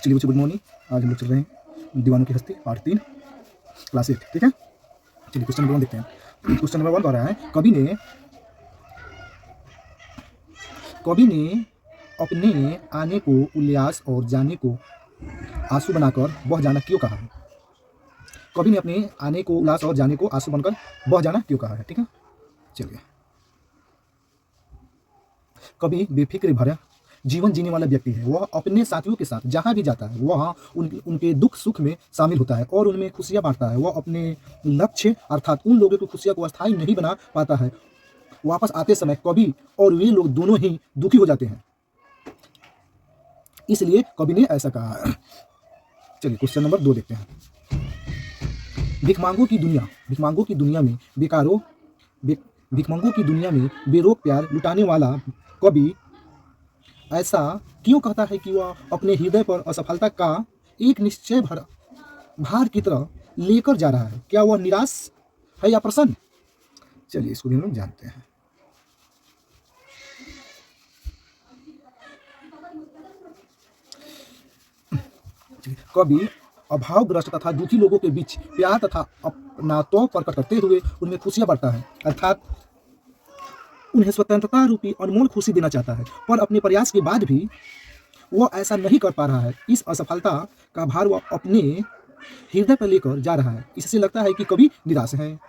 चलिए बच्चों, good morning. आज हम लोग चल रहे हैं दीवानों की हस्ती पार्ट 3 क्लास 8। ठीक है, चलिए क्वेश्चन नंबर 1 देखते हैं। क्वेश्चन नंबर 1 कह रहा है, कवि ने अपने आने को उल्लास और जाने को आंसू बनाकर बह जाना क्यों कहा है? कवि ने अपने आने को उल्लास और जाने को आंसू बनकर बह जाना क्यों कहा है? ठीक है, चलिए। कवि बेफिक्र भरा जीवन जीने वाला व्यक्ति है। वह अपने साथियों के साथ जहाँ भी जाता है वहाँ उनके दुख सुख में शामिल होता है और उनमें खुशियाँ बांटता है। वह अपने लक्ष्य अर्थात उन लोगों की खुशियाँ को अस्थायी नहीं बना पाता है। वापस आते समय कवि और वे लोग दोनों ही दुखी हो जाते हैं, इसलिए कवि ने ऐसा कहा है। चलिए क्वेश्चन नंबर 2 देखते हैं। भिखमंगों की दुनिया में भिखमंगों की दुनिया में बेरोक प्यार लुटाने वाला कवि ऐसा क्यों कहता है कि वह अपने हृदय पर असफलता का एक निश्चय भरा भार की तरह लेकर जा रहा है? क्या वह निराश है या प्रसन्न? चलिए इसको भी हम लोग जानते हैं। कवि अभावग्रस्त तथा दुखी लोगों के बीच प्यार तथा अपनात्व प्रकट करते हुए उनमें खुशियां बांटता है, अर्थात उन्हें स्वतंत्रता रूपी अनमोल खुशी देना चाहता है, पर अपने प्रयास के बाद भी वह ऐसा नहीं कर पा रहा है। इस असफलता का भार वह अपने हृदय पर लेकर जा रहा है। इससे लगता है कि कवि निराश है।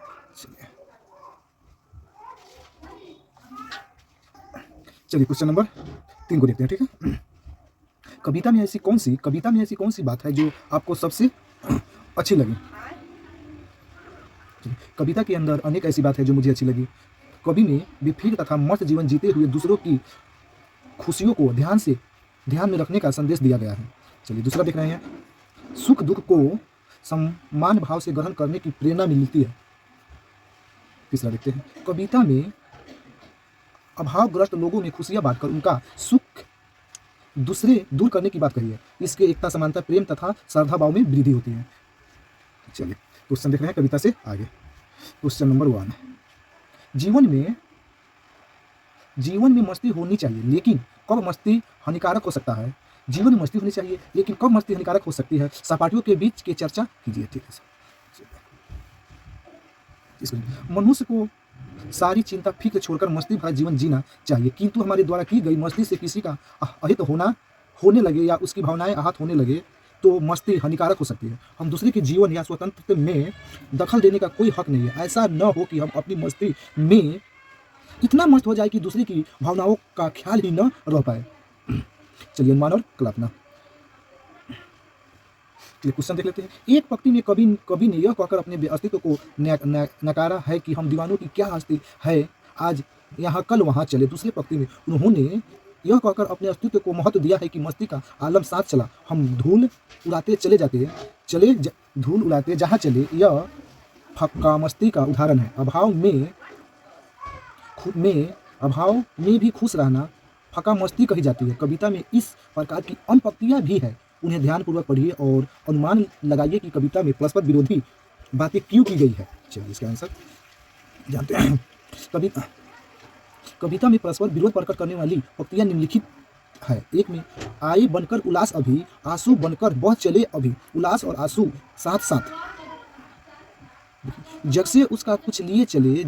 चलिए क्वेश्चन नंबर 3 को देखते हैं। ठीक है, कविता में ऐसी कौन सी बात है जो आपको सबसे अच्छी लगी? कविता के अंदर अनेक ऐसी बात है जो मुझे अच्छी लगी। कवि ने बेफिक्र तथा मस्त जीवन जीते हुए दूसरों की खुशियों को ध्यान में रखने का संदेश दिया गया है। चलिए दूसरा देख रहे हैं, सुख दुख को समान भाव से ग्रहण करने की प्रेरणा मिलती है। तीसरा देखते हैं, कविता में अभावग्रस्त लोगों में खुशियां बांटकर उनका सुख दूसरे दूर करने की बात कही है। इसके एकता, समानता, प्रेम तथा श्रद्धा भाव में वृद्धि होती है। चलिए क्वेश्चन देख रहे हैं कविता से आगे। क्वेश्चन नंबर 1, जीवन में मस्ती होनी चाहिए, लेकिन कब मस्ती हानिकारक हो सकता है? जीवन में मस्ती होनी चाहिए, लेकिन कब मस्ती हानिकारक हो सकती है? सहपाठियों के बीच की चर्चा कीजिए। ठीक है सर। मनुष्य को सारी चिंता फिक्र छोड़कर मस्ती भरा जीवन जीना चाहिए, किंतु हमारे द्वारा की गई मस्ती से किसी का अहित होने लगे या उसकी भावनाएं आहत होने लगे तो मस्ती हानिकारक हो सकती है। हम दूसरे के जीवन या स्वतंत्रता में दखल देने का कोई हक नहीं है। ऐसा न हो कि हम अपनी मस्ती में इतना मस्त हो जाए कि दूसरे की भावनाओं का ख्याल ही न रह पाए। चलिए अनुमान और कल्पना। चलिए क्वेश्चन देख लेते हैं। एक पंक्ति में कवि ने यह कहकर अपने अस्तित्व को नकारा है कि हम दीवानों की क्या हस्ती है, आज यहाँ कल वहाँ चले। दूसरे पंक्ति में उन्होंने यह कहकर अपने अस्तित्व को महत्व दिया है कि मस्ती का आलम साथ चला, हम धूल उड़ाते धूल उड़ाते जहाँ चले। यह फक्का मस्ती का उदाहरण है। अभाव में भी खुश रहना फक्का मस्ती कही जाती है। कविता में इस प्रकार की अन्य पंक्तियाँ भी है, उन्हें ध्यानपूर्वक पढ़िए और अनुमान लगाइए कि कविता में परस्पर विरोधी बातें क्यों की गई है। चलिए इसका आंसर जानते हैं। कविता में परस्पर विरोध प्रकट करने वाली पंक्तियां निम्नलिखित है। एक में, आए बनकर उल्लास अभी, आंसू बनकर बह चले अभी। उल्लास और आंसू साथ साथ। जग से उसका कुछ लिए चले,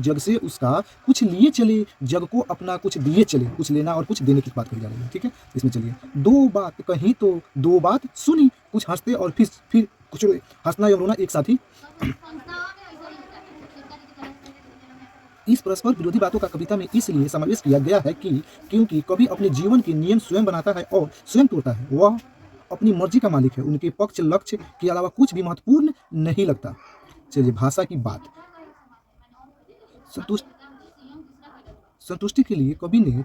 जग को अपना कुछ दिए चले। कुछ लेना और कुछ देने की बात कही जा रही है। ठीक है, इसमें चलिए, दो बात कही तो दो बात सुनी, कुछ हंसते और फिर कुछ हंसना या रोना एक साथ ही। इस परस्पर विरोधी बातों का कविता में इसलिए समावेश किया गया है कि क्योंकि कवि अपने जीवन के नियम स्वयं बनाता है और स्वयं तोड़ता है। वह अपनी मर्जी का मालिक है, उनके पक्ष लक्ष्य के अलावा कुछ भी महत्वपूर्ण नहीं लगता। चलिए भाषा की बात। संतुष्टि के लिए कवि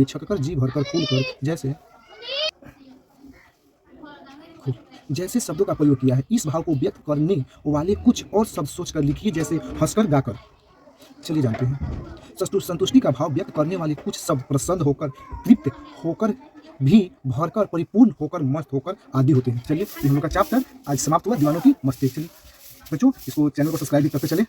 छककर जी भरकर फूलकर जैसे शब्दों का प्रयोग किया है। इस भाव को व्यक्त करने वाले कुछ और शब्द सोचकर लिखिए, जैसे हंसकर, गाकर। चलिए जानते हैं। संतुष्टि का भाव व्यक्त करने वाले कुछ शब्द प्रसन्न होकर, तृप्त होकर, भी भरकर, परिपूर्ण होकर, मस्त होकर आदि होते हैं। चलिए हम लोग का चैप्टर आज समाप्त हुआ, दीवानों की मस्ती। चलिए बच्चों इसको चैनल को सब्सक्राइब भी करते चले।